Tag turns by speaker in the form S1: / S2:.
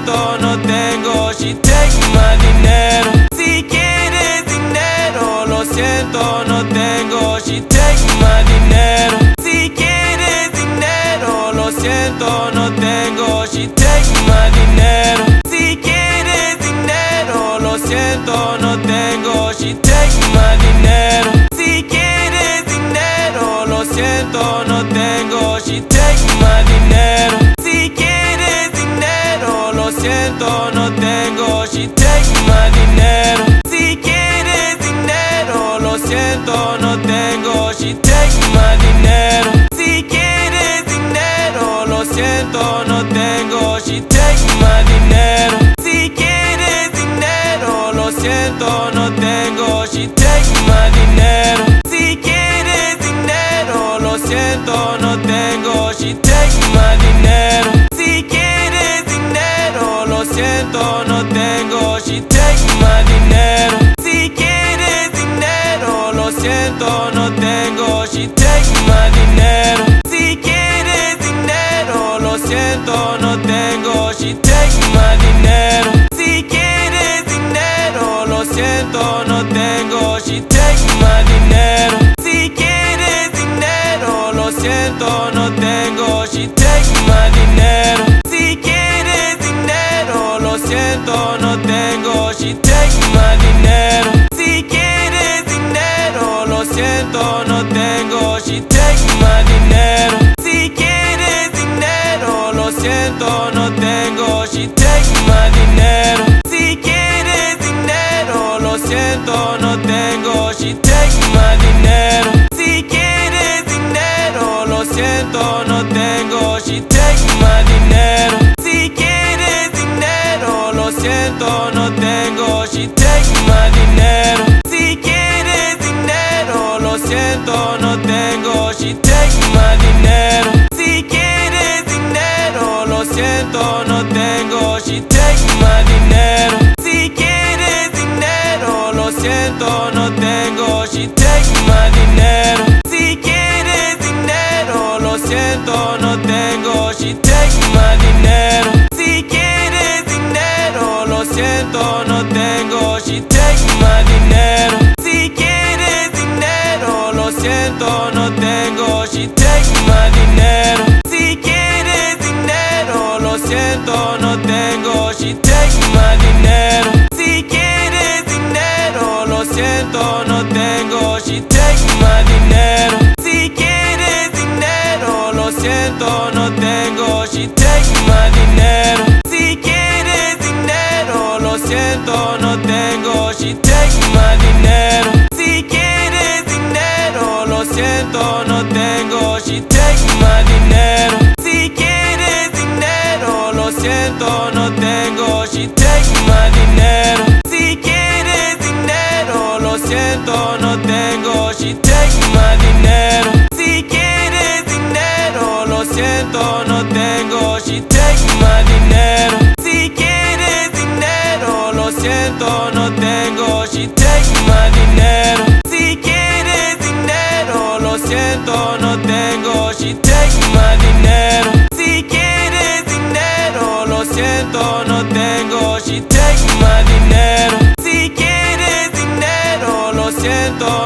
S1: siento, no tengo. She take my dinero. Si quieres dinero, lo siento, no tengo. She take my dinero. Si quieres dinero, lo siento, no tengo. She take my dinero. Si quieres dinero, lo siento, no tengo. She take my dinero. Si quieres dinero, lo siento, no tengo. She take my dinero. Si quieres dinero, lo siento, no tengo. She take my dinero. Si quieres dinero, lo siento, no tengo. She take my dinero. Si quieres dinero, lo siento, no tengo. She take my dinero. Si quieres dinero, lo siento, no tengo. She take my dinero. Si quieres dinero, lo siento, no tengo. She take my dinero. Si quieres dinero, lo siento, no tengo. She take my dinero. Si quieres dinero, lo siento, no tengo. She take my dinero. Si quieres dinero, lo siento, no tengo. She take my dinero. Si quieres dinero, lo siento, no tengo. She take my dinero. Si quieres dinero, lo siento, no tengo. She take my dinero. Si quieres dinero, lo siento, no tengo. She take my dinero. Si quieres dinero, lo siento, no tengo. She take my dinero. Si quieres dinero, lo siento, no tengo. She take my dinero. Si quieres dinero, lo siento, no tengo. She take my dinero. Si quieres dinero, lo siento, no tengo. She take my dinero. Si quieres dinero, lo siento, no tengo. She take my dinero. Si quieres dinero, lo siento, no tengo. She take my dinero. Si quieres dinero, lo siento, no tengo. She take my dinero. Si quieres dinero, lo siento, no tengo. She take my dinero. Si quieres dinero, lo siento, no tengo. She take my dinero. Si quieres dinero, lo siento, no tengo. She take my dinero. Si quieres dinero, lo siento, no tengo. She take my dinero. Si quieres dinero, lo siento, no tengo. She take my dinero. Si quieres dinero, lo siento, no tengo. She take my dinero. Si quieres dinero, lo siento, no tengo. She take my dinero. Si quieres dinero, lo siento, no tengo. She take my dinero. Si quieres dinero, lo siento, no tengo. She take my dinero. Si quieres dinero, lo siento, no tengo. She take my dinero. Si quieres dinero, lo siento, no tengo. She take my dinero. Si quieres dinero, lo siento, no tengo. She take my dinero. Si quieres dinero, lo siento, no tengo. She take my dinero. Si quieres dinero, lo siento, no tengo. She take my dinero. Si quieres dinero, lo siento, no tengo. She take my dinero. Si quieres dinero, lo siento,